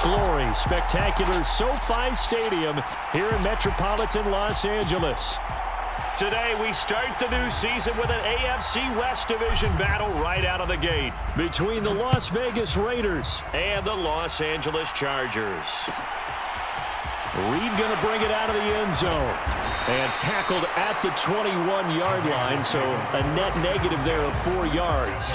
glory. Spectacular SoFi Stadium here in metropolitan Los Angeles. Today, we start the new season with an AFC West Division battle right out of the gate between the Las Vegas Raiders and the Los Angeles Chargers. Reed going to bring it out of the end zone and tackled at the 21-yard line, so a net negative there of 4 yards.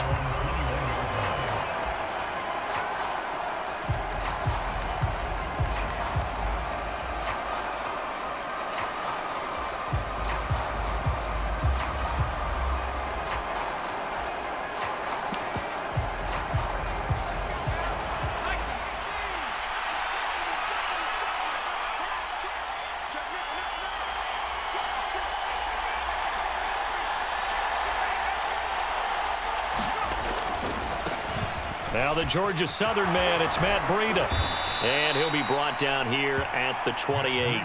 Now the Georgia Southern man, it's Matt Breida. And he'll be brought down here at the 28.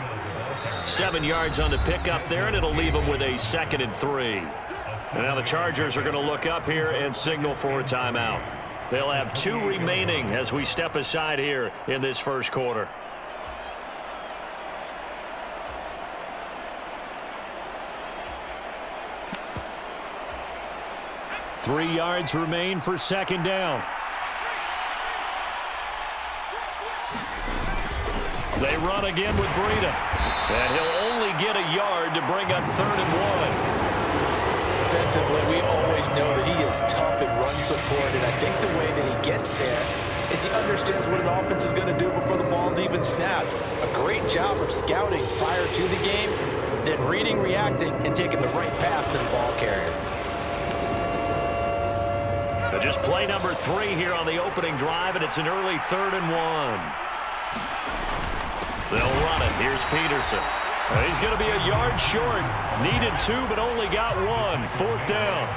7 yards on the pickup there, and it'll leave him with a 2nd and 3. And now the Chargers are going to look up here and signal for a timeout. They'll have 2 remaining as we step aside here in this first quarter. Three yards remain for 2nd down. They run again with Breida. And he'll only get a yard to bring up 3rd and 1. Defensively, we always know that he is tough in run support, and I think the way that he gets there is he understands what an offense is going to do before the ball's even snapped. A great job of scouting prior to the game, then reading, reacting, and taking the right path to the ball carrier. Just play number 3 here on the opening drive, and it's an early 3rd and 1. They'll run it. Here's Peterson. He's going to be a yard short. Needed 2, but only got 1. 4th down.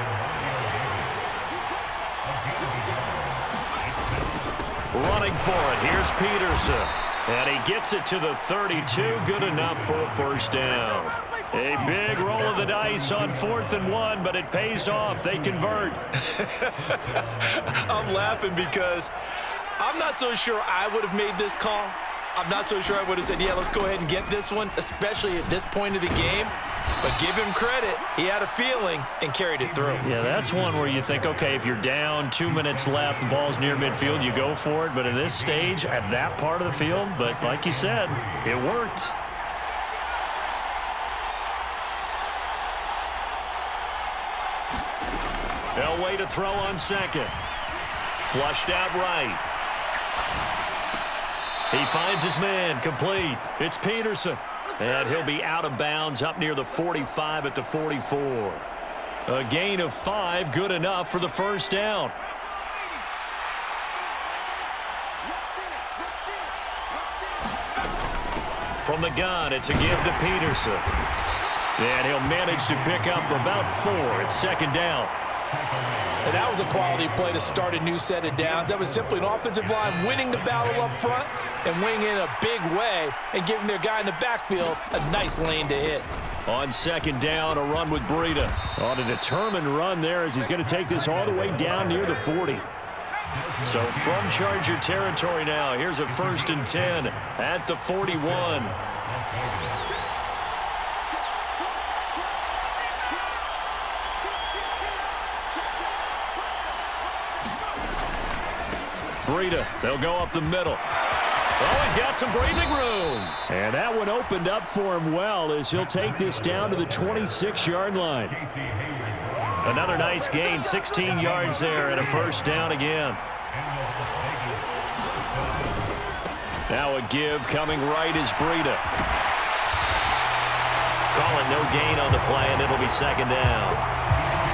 Running for it. Here's Peterson. And he gets it to the 32. Good enough for a 1st down. A big roll of the dice on 4th and 1, but it pays off. They convert. I'm laughing because I'm not so sure I would have made this call. I'm not so sure I would have said, yeah, let's go ahead and get this one, especially at this point of the game. But give him credit. He had a feeling and carried it through. Yeah, that's one where you think, okay, if you're down, 2 minutes left, the ball's near midfield, you go for it. But at this stage, at that part of the field, but like you said, it worked. Elway to throw on 2nd. Flushed out right. He finds his man, complete. It's Peterson. And he'll be out of bounds up near the 45 at the 44. A gain of 5, good enough for the 1st down. From the gun, it's a give to Peterson. And he'll manage to pick up about 4. It's 2nd down. And that was a quality play to start a new set of downs. That was simply an offensive line winning the battle up front and winning in a big way and giving their guy in the backfield a nice lane to hit. On 2nd down, a run with Breida. On a determined run there as he's going to take this all the way down near the 40. So from Charger territory now, here's a 1st and 10 at the 41. Breida, they'll go up the middle. Oh, he's got some breathing room. And that one opened up for him well as he'll take this down to the 26-yard line. Another nice gain, 16 yards there and a 1st down again. Now a give coming right is Breida. Calling no gain on the play, and it'll be 2nd down.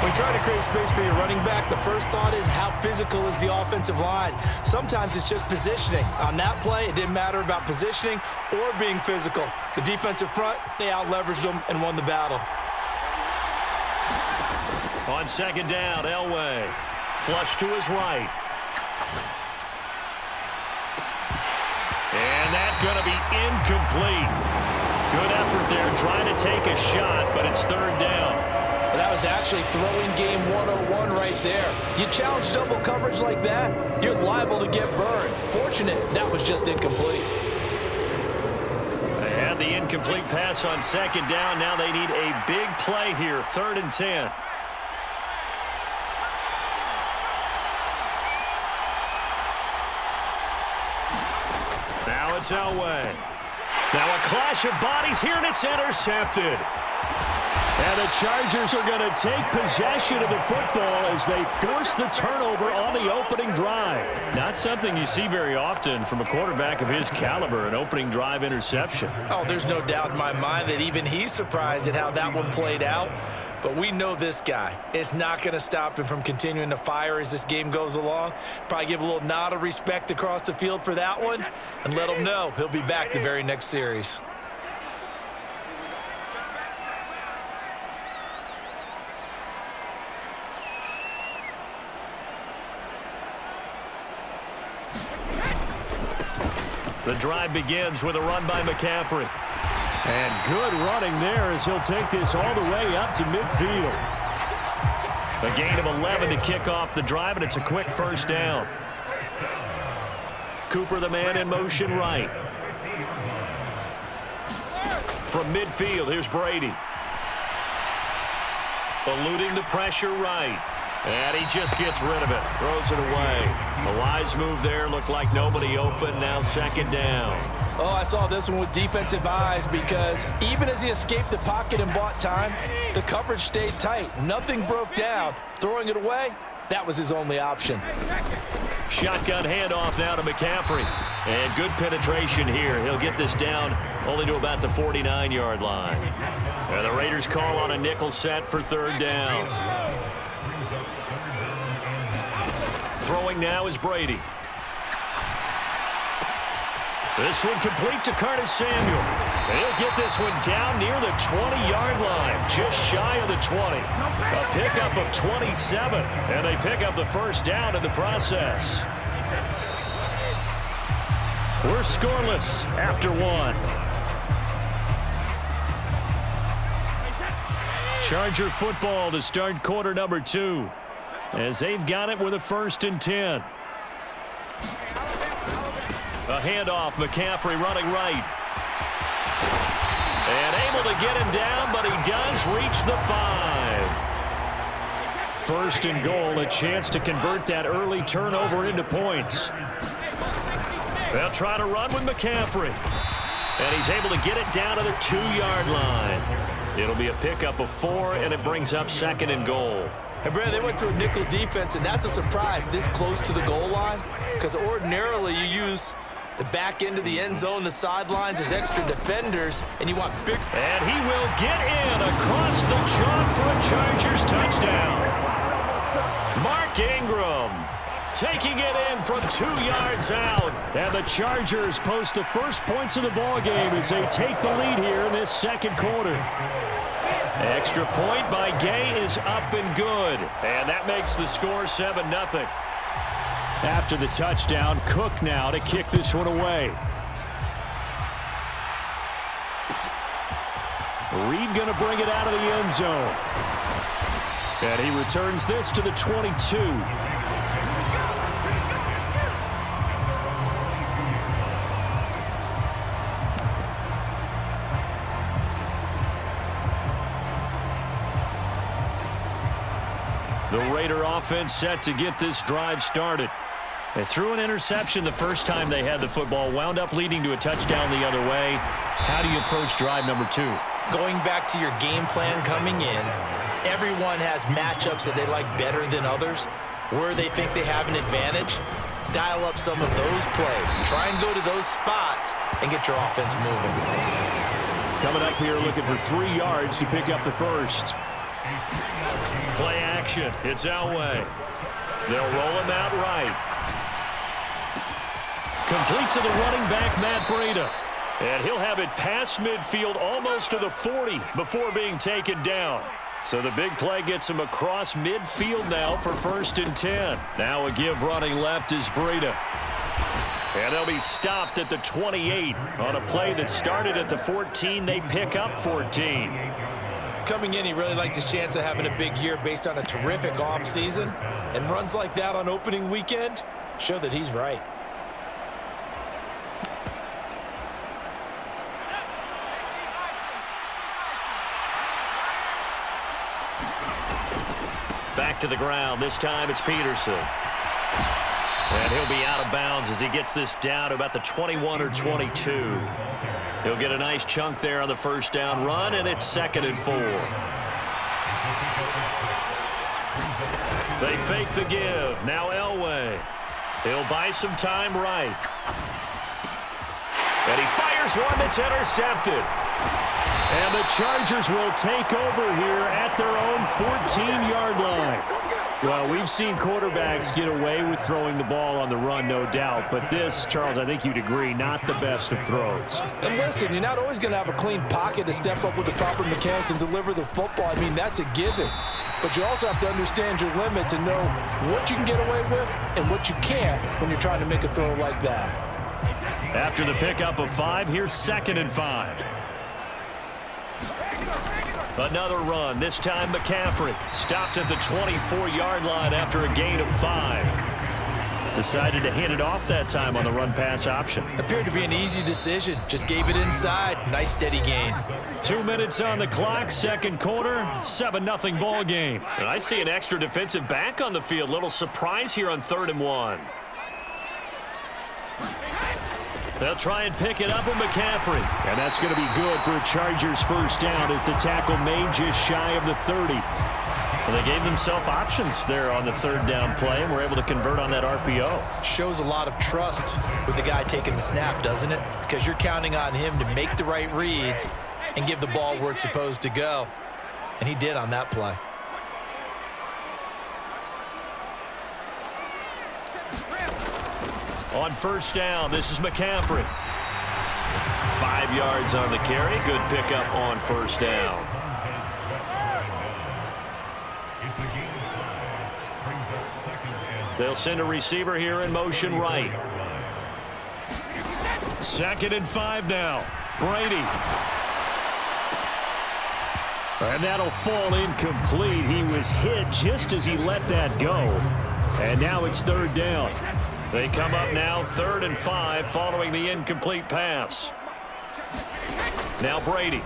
When you try to create space for your running back, the first thought is how physical is the offensive line. Sometimes it's just positioning. On that play, it didn't matter about positioning or being physical. The defensive front, they out-leveraged them and won the battle. On 2nd down, Elway. Flush to his right. And that's going to be incomplete. Good effort there trying to take a shot, but it's 3rd down. Well, that was actually throwing game 101 right there. You challenge double coverage like that, you're liable to get burned. Fortunate that was just incomplete. They had the incomplete pass on second down. Now they need a big play here, 3rd and 10. Now it's Elway. Now a clash of bodies here, and it's intercepted. And the Chargers are going to take possession of the football as they force the turnover on the opening drive. Not something you see very often from a quarterback of his caliber, an opening drive interception. Oh, there's no doubt in my mind that even he's surprised at how that one played out. But we know this guy is not going to stop him from continuing to fire as this game goes along. Probably give a little nod of respect across the field for that one and let him know he'll be back the very next series. The drive begins with a run by McCaffrey. And good running there as he'll take this all the way up to midfield. A gain of 11 to kick off the drive, and it's a quick first down. Cooper, the man in motion right. From midfield, here's Brady. Eluding the pressure right. And he just gets rid of it. Throws it away. A wise move there. Looked like nobody open. Now 2nd down. Oh, I saw this one with defensive eyes because even as he escaped the pocket and bought time, the coverage stayed tight. Nothing broke down. Throwing it away, that was his only option. Shotgun handoff now to McCaffrey. And good penetration here. He'll get this down only to about the 49-yard line. And the Raiders call on a nickel set for 3rd down. Throwing now is Brady. This one complete to Curtis Samuel. He'll get this one down near the 20-yard line, just shy of the 20. A pickup of 27, and they pick up the first down in the process. We're scoreless after 1. Charger football to start quarter number 2. As they've got it with a 1st and 10. A handoff, McCaffrey running right. And able to get him down, but he does reach the 5. 1st and goal, a chance to convert that early turnover into points. They'll try to run with McCaffrey. And he's able to get it down to the 2-yard line. It'll be a pickup of 4, and it brings up 2nd and goal. And, Brad, they went to a nickel defense, and that's a surprise this close to the goal line because ordinarily you use the back end of the end zone, the sidelines as extra defenders, and you want big. And he will get in across the chalk for a Chargers touchdown. Mark Ingram taking it in from 2 yards out. And the Chargers post the first points of the ballgame as they take the lead here in this 2nd quarter. Extra point by Gay is up and good. And that makes the score 7-0. After the touchdown, Cook now to kick this one away. Reed going to bring it out of the end zone. And he returns this to the 22. The Raider offense set to get this drive started. They threw an interception the first time they had the football, wound up leading to a touchdown the other way. How do you approach drive number 2? Going back to your game plan coming in, everyone has matchups that they like better than others. Where they think they have an advantage, dial up some of those plays. Try and go to those spots and get your offense moving. Coming up here looking for 3 yards to pick up the first. Play action. It's Elway. They'll roll him out right. Complete to the running back, Matt Breida. And he'll have it past midfield almost to the 40 before being taken down. So the big play gets him across midfield now for 1st and 10. Now a give running left is Breida. And they'll be stopped at the 28 on a play that started at the 14. They pick up 14. Coming in, he really liked his chance of having a big year based on a terrific offseason. And runs like that on opening weekend show that he's right. Back to the ground. This time it's Peterson. And he'll be out of bounds as he gets this down to about the 21 or 22. He'll get a nice chunk there on the first down run, and it's 2nd and 4. They fake the give. Now Elway. He'll buy some time right. And he fires one that's intercepted. And the Chargers will take over here at their own 14-yard line. Well, we've seen quarterbacks get away with throwing the ball on the run, no doubt. But this, Charles, I think you'd agree, not the best of throws. And listen, you're not always going to have a clean pocket to step up with the proper mechanics and deliver the football. I mean, that's a given. But you also have to understand your limits and know what you can get away with and what you can't when you're trying to make a throw like that. After the pickup of 5, here's 2nd and 5. Another run, this time McCaffrey. Stopped at the 24-yard line after a gain of 5. Decided to hand it off that time on the run-pass option. Appeared to be an easy decision. Just gave it inside. Nice steady gain. 2 minutes on the clock, second quarter, 7-0 ball game. And I see an extra defensive back on the field. Little surprise here on 3rd and 1. They'll try and pick it up with McCaffrey. And that's going to be good for a Chargers first down as the tackle made just shy of the 30. And they gave themselves options there on the 3rd down play and were able to convert on that RPO. Shows a lot of trust with the guy taking the snap, doesn't it? Because you're counting on him to make the right reads and give the ball where it's supposed to go. And he did on that play. On first down, this is McCaffrey. 5 yards on the carry. Good pickup on first down. They'll send a receiver here in motion right. 2nd and 5 now. Brady. And that'll fall incomplete. He was hit just as he let that go. And now it's 3rd down. They come up now 3rd and 5 following the incomplete pass. Now Brady.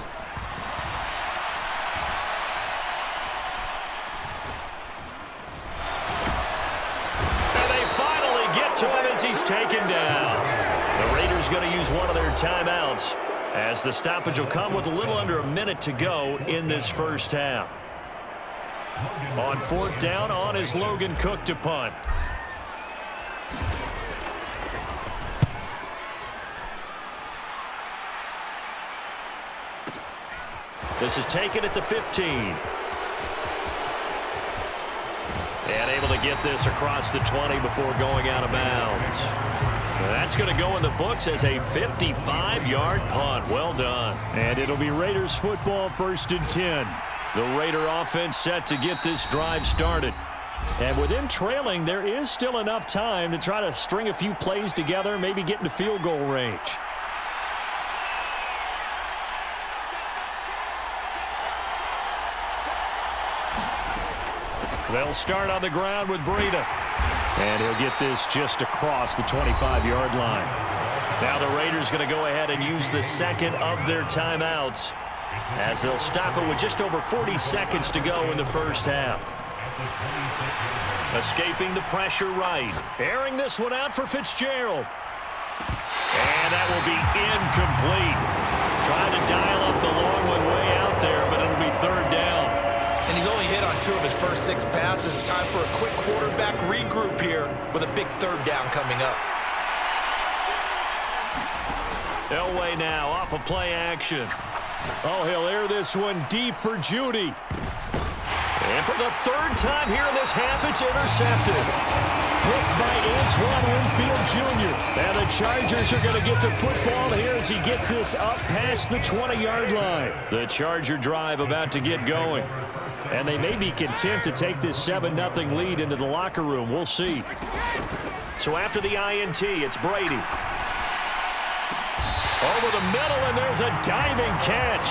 And they finally get to him as he's taken down. The Raiders going to use one of their timeouts as the stoppage will come with a little under a minute to go in this first half. On 4th down, on is Logan Cook to punt. This is taken at the 15. And able to get this across the 20 before going out of bounds. That's going to go in the books as a 55-yard punt. Well done. And it'll be Raiders football 1st and 10. The Raider offense set to get this drive started. And with them trailing, there is still enough time to try to string a few plays together, maybe get into field goal range. They'll start on the ground with Breida. And he'll get this just across the 25-yard line. Now the Raiders going to go ahead and use the 2nd of their timeouts as they'll stop it with just over 40 seconds to go in the first half. Escaping the pressure right. Airing this one out for Fitzgerald. And that will be incomplete. Trying to dial up the long one way out there, but it'll be 3rd down. And he's only hit on 2 of his first 6 passes. Time for a quick quarterback regroup here with a big 3rd down coming up. Elway now off of play action. Oh, he'll air this one deep for Judy. And for the 3rd time here in this half, it's intercepted. Picked by Antoine Winfield Jr. And the Chargers are going to get the football here as he gets this up past the 20-yard line. The Charger drive about to get going. And they may be content to take this 7-0 lead into the locker room. We'll see. So after the INT, it's Brady. Over the middle, and there's a diving catch.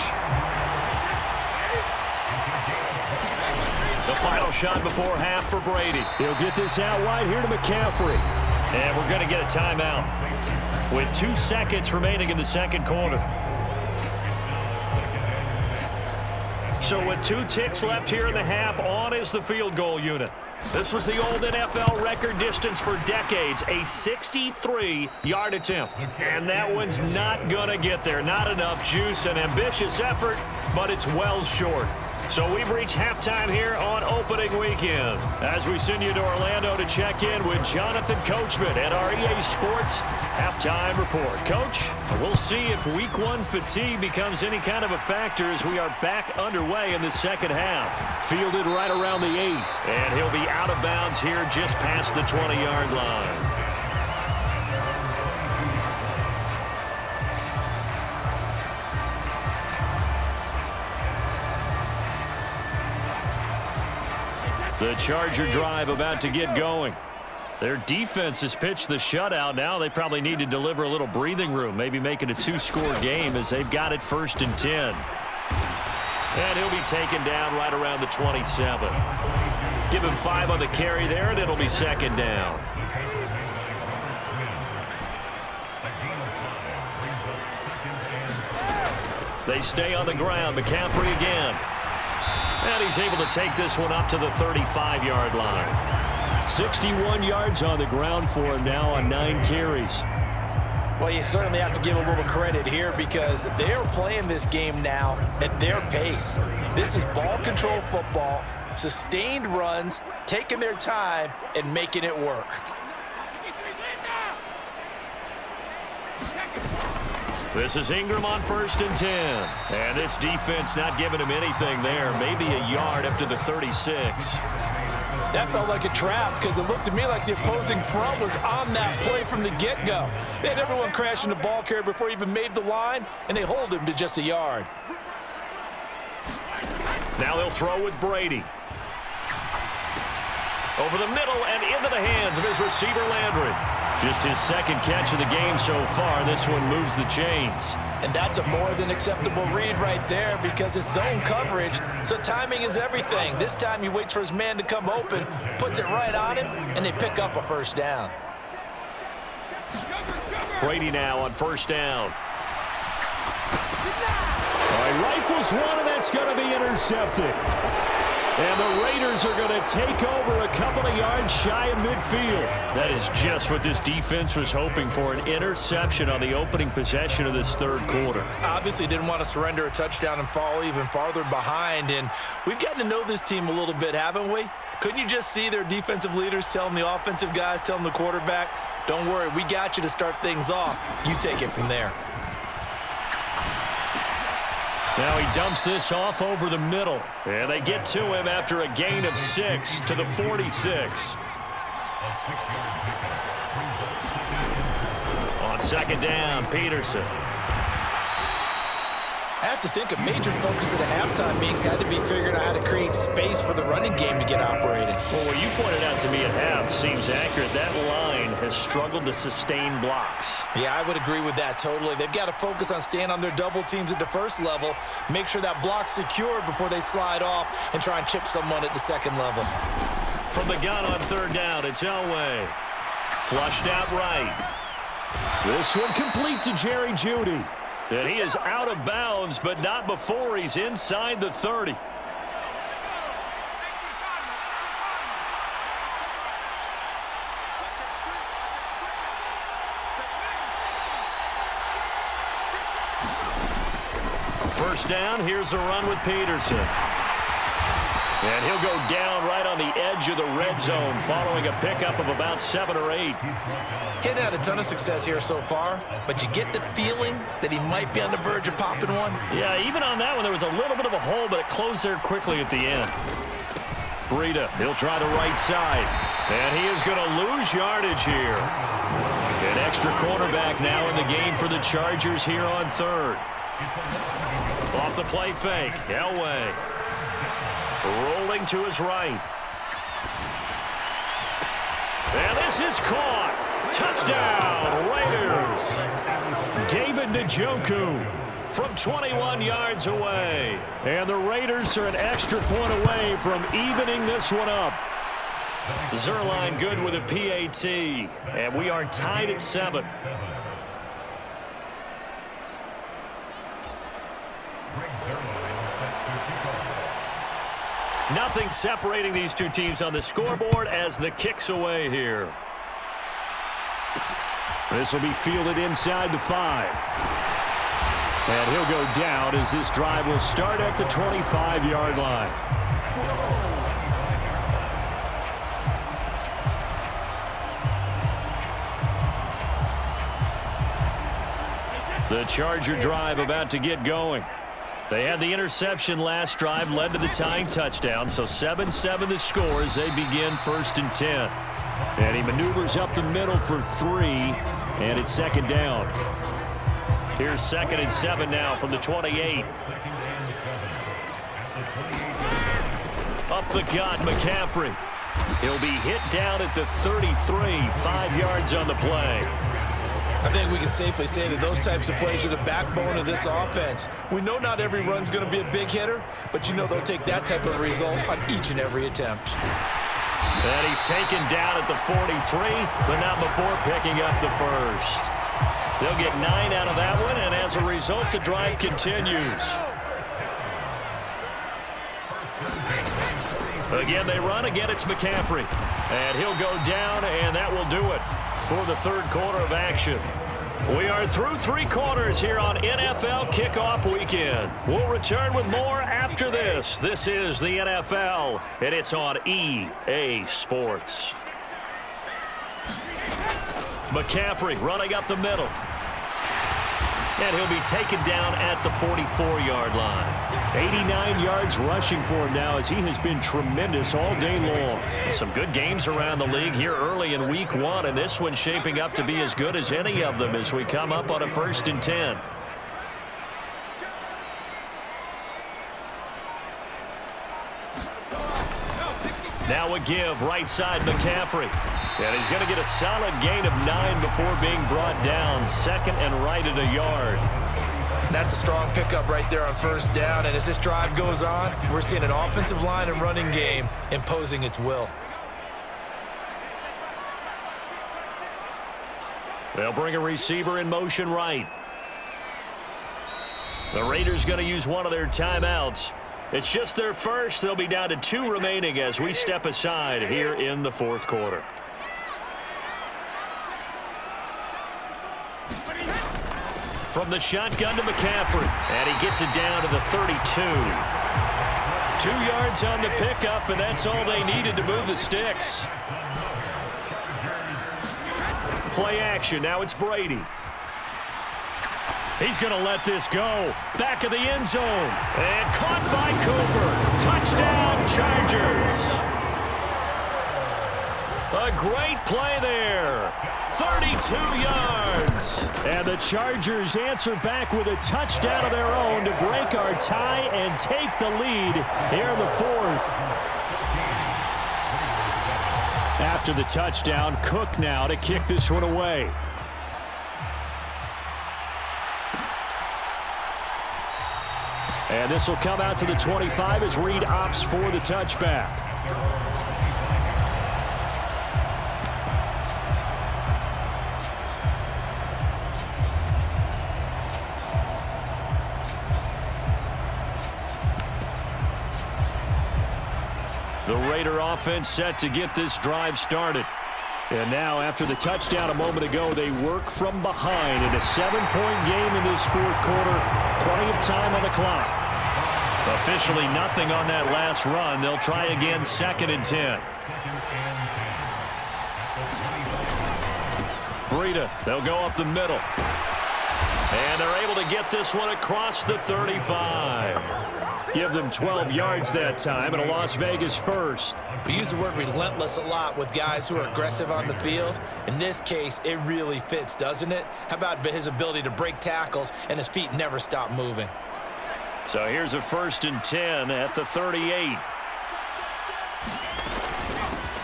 Final shot before half for Brady. He'll get this out wide here to McCaffrey. And we're going to get a timeout with 2 seconds remaining in the second quarter. So with 2 ticks left here in the half, on is the field goal unit. This was the old NFL record distance for decades, a 63-yard attempt. And that one's not going to get there. Not enough juice, an ambitious effort, but it's well short. So we've reached halftime here on opening weekend. As we send you to Orlando to check in with Jonathan Coachman at our EA Sports Halftime Report. Coach, we'll see if Week 1 fatigue becomes any kind of a factor as we are back underway in the second half. Fielded right around the 8. And he'll be out of bounds here just past the 20-yard line. The Charger drive about to get going. Their defense has pitched the shutout. Now they probably need to deliver a little breathing room, maybe make it a 2-score game as they've got it 1st and 10. And he'll be taken down right around the 27. Give him 5 on the carry there, and it'll be 2nd down. They stay on the ground. McCaffrey again. And he's able to take this one up to the 35-yard line. 61 yards on the ground for him now on 9 carries. Well, you certainly have to give a little credit here because they're playing this game now at their pace. This is ball control football, sustained runs, taking their time, and making it work. This is Ingram on 1st and 10. And this defense not giving him anything there. Maybe a yard up to the 36. That felt like a trap because it looked to me like the opposing front was on that play from the get-go. They had everyone crashing the ball carrier before he even made the line, and they hold him to just a yard. Now they'll throw with Brady. Over the middle and into the hands of his receiver, Landry. Just his 2nd catch of the game so far. This one moves the chains. And that's a more than acceptable read right there because it's zone coverage, so timing is everything. This time he waits for his man to come open, puts it right on him, and they pick up a 1st down. Brady now on 1st down. All right, rifles one, and that's going to be intercepted. And the Raiders are going to take over a couple of yards shy of midfield. That is just what this defense was hoping for, an interception on the opening possession of this 3rd quarter. Obviously didn't want to surrender a touchdown and fall even farther behind. And we've gotten to know this team a little bit, haven't we? Couldn't you just see their defensive leaders telling the offensive guys, telling the quarterback, don't worry, we got you to start things off. You take it from there. Now he dumps this off over the middle. And they get to him after a gain of 6 to the 46. On 2nd down, Peterson. I have to think a major focus of the halftime meetings had to be figuring out how to create space for the running game to get operating. Well, what you pointed out to me at half seems accurate. That line has struggled to sustain blocks. Yeah, I would agree with that totally. They've got to focus on staying on their double teams at the 1st level, make sure that block's secure before they slide off and try and chip someone at the 2nd level. From the gun on 3rd down, it's Elway. Flushed out right. This one complete to Jerry Jeudy. And he is out of bounds, but not before he's inside the 30. First down, here's a run with Peterson. And he'll go down right on the edge of the red zone following a pickup of about 7 or 8. He's had a ton of success here so far, but you get the feeling that he might be on the verge of popping one. Yeah, even on that one, there was a little bit of a hole, but it closed there quickly at the end. Breida, he'll try the right side. And he is going to lose yardage here. An extra cornerback now in the game for the Chargers here on 3rd. Off the play fake, Elway. Rolling to his right. And this is caught. Touchdown, Raiders. David Njoku from 21 yards away. And the Raiders are an extra point away from evening this one up. Zerline good with a PAT, and we are tied at 7. Nothing separating these two teams on the scoreboard as the kick's away here. This will be fielded inside the 5. And he'll go down as this drive will start at the 25-yard line. The Charger drive about to get going. They had the interception last drive, led to the tying touchdown, so 7-7 the score as they begin 1st and 10. And he maneuvers up the middle for 3, and it's 2nd down. Here's 2nd and 7 now from the 28. Up the gut, McCaffrey. He'll be hit down at the 33, 5 yards on the play. I think we can safely say that those types of plays are the backbone of this offense. We know not every run's going to be a big hitter, but you know they'll take that type of result on each and every attempt. And he's taken down at the 43, but not before picking up the first. They'll get 9 out of that one, and as a result, the drive continues. Again, they run. Again, it's McCaffrey. And he'll go down, and that will do it for the 3rd quarter of action. We are through 3 quarters here on NFL Kickoff Weekend. We'll return with more after this. This is the NFL, and it's on EA Sports. McCaffrey running up the middle. And he'll be taken down at the 44-yard line. 89 yards rushing for him now as he has been tremendous all day long. Some good games around the league here early in week 1, and this one's shaping up to be as good as any of them as we come up on a 1st and 10. Now a give, right side McCaffrey. And he's going to get a solid gain of 9 before being brought down. 2nd and right at a yard. That's a strong pickup right there on 1st down. And as this drive goes on, we're seeing an offensive line and running game imposing its will. They'll bring a receiver in motion right. The Raiders going to use one of their timeouts. It's just their first. They'll be down to 2 remaining as we step aside here in the 4th quarter. From the shotgun to McCaffrey, and he gets it down to the 32. 2 yards on the pickup, and that's all they needed to move the sticks. Play action. Now it's Brady. He's going to let this go. Back of the end zone. And caught by Cooper. Touchdown, Chargers. A great play there. 32 yards. And the Chargers answer back with a touchdown of their own to break our tie and take the lead here in the 4th. After the touchdown, Cook now to kick this one away. And this will come out to the 25 as Reed opts for the touchback. The Raider offense set to get this drive started. And now, after the touchdown a moment ago, they work from behind in a 7-point game in this 4th quarter. Plenty of time on the clock. Officially nothing on that last run. They'll try again 2nd and 10. Breida, they'll go up the middle. And they're able to get this one across the 35. Give them 12 yards that time, and a Las Vegas first. We use the word relentless a lot with guys who are aggressive on the field. In this case, it really fits, doesn't it? How about his ability to break tackles and his feet never stop moving? So here's a 1st and 10 at the 38.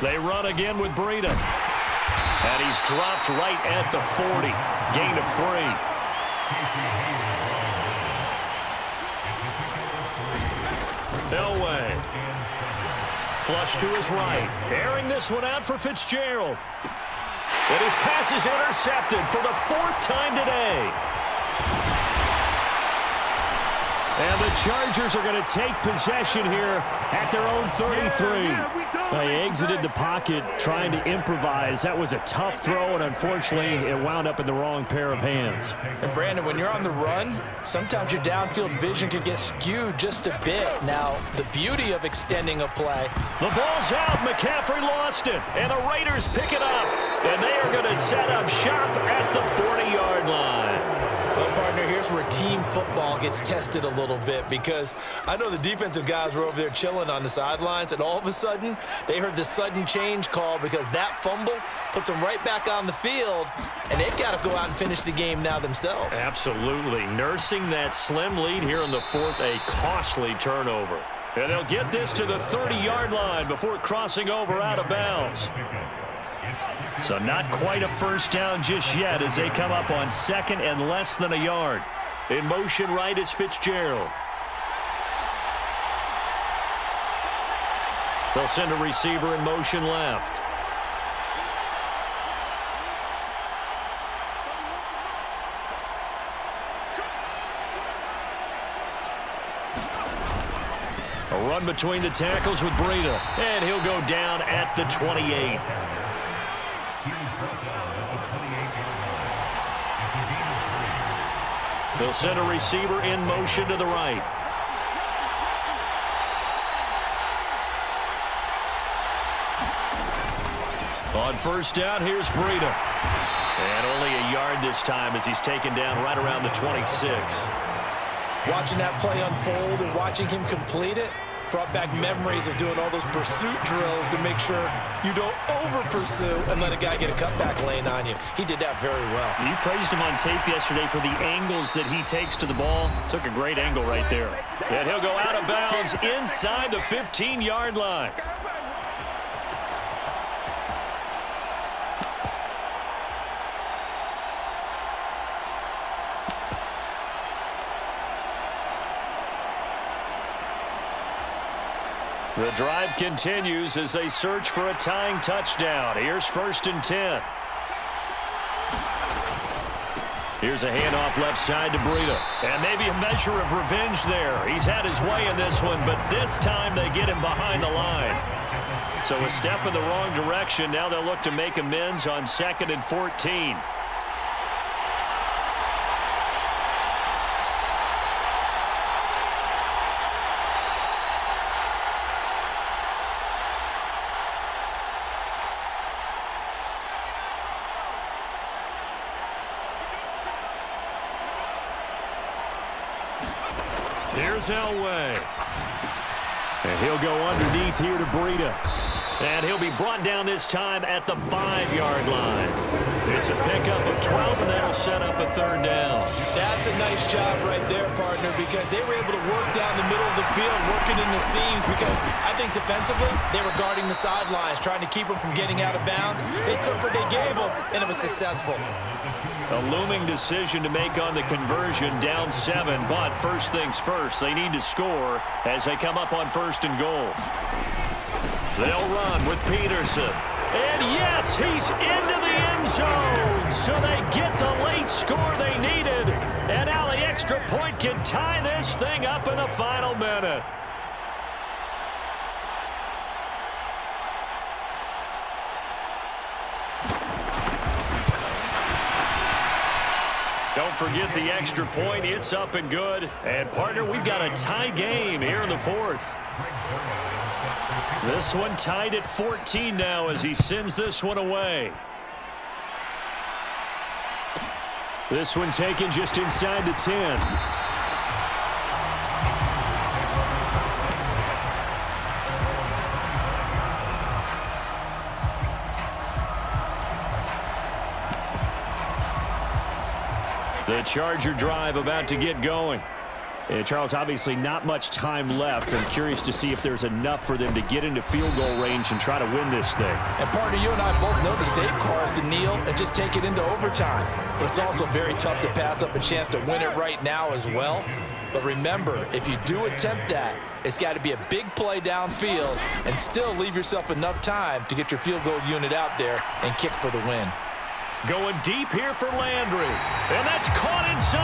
They run again with Breida. And he's dropped right at the 40. Gain of 3. Flush to his right. Airing this one out for Fitzgerald. And his pass is intercepted for the 4th time today. And the Chargers are going to take possession here at their own 33. They exited the pocket trying to improvise. That was a tough throw, and unfortunately, it wound up in the wrong pair of hands. And Brandon, when you're on the run, sometimes your downfield vision can get skewed just a bit. Now, the beauty of extending a play. The ball's out. McCaffrey lost it, and the Raiders pick it up. And they are going to set up shop at the 40-yard line. Well, partner, here's where team football gets tested a little bit, because I know the defensive guys were over there chilling on the sidelines, and all of a sudden, they heard the sudden change call because that fumble puts them right back on the field, and they've got to go out and finish the game now themselves. Absolutely. Nursing that slim lead here in the 4th, a costly turnover. And they'll get this to the 30-yard line before crossing over out of bounds. So not quite a first down just yet as they come up on 2nd and less than a yard. In motion right is Fitzgerald. They'll send a receiver in motion left. A run between the tackles with Breida. And he'll go down at the 28. They'll send a receiver in motion to the right. On first down, here's Breida. And only a yard this time as he's taken down right around the 26. Watching that play unfold and watching him complete it brought back memories of doing all those pursuit drills to make sure you don't over-pursue and let a guy get a cutback lane on you. He did that very well. You praised him on tape yesterday for the angles that he takes to the ball. Took a great angle right there. And he'll go out of bounds inside the 15-yard line. The drive continues as they search for a tying touchdown. Here's 1st and 10. Here's a handoff left side to Breida. And maybe a measure of revenge there. He's had his way in this one, but this time they get him behind the line. So a step in the wrong direction. Now they'll look to make amends on 2nd and 14. Here's Elway. And he'll go underneath here to Breida. And he'll be brought down this time at the 5-yard line. It's a pickup of 12, and that'll set up a 3rd down. That's a nice job right there, partner, because they were able to work down the middle of the field, working in the seams, because I think defensively they were guarding the sidelines, trying to keep them from getting out of bounds. They took what they gave them, and it was successful. A looming decision to make on the conversion, down 7, but first things first, they need to score as they come up on 1st and goal. They'll run with Peterson. And yes, he's into the end zone. So they get the late score they needed. And now the extra point can tie this thing up in the final minute. Don't forget the extra point. It's up and good. And, partner, we've got a tie game here in the 4th. This one tied at 14 now as he sends this one away. This one taken just inside the 10. The Charger drive about to get going. And Charles, obviously not much time left. I'm curious to see if there's enough for them to get into field goal range and try to win this thing. And partner, you and I both know the safe call is to kneel and just take it into overtime. But it's also very tough to pass up a chance to win it right now as well. But remember, if you do attempt that, it's got to be a big play downfield and still leave yourself enough time to get your field goal unit out there and kick for the win. Going deep here for Landry. And that's caught inside.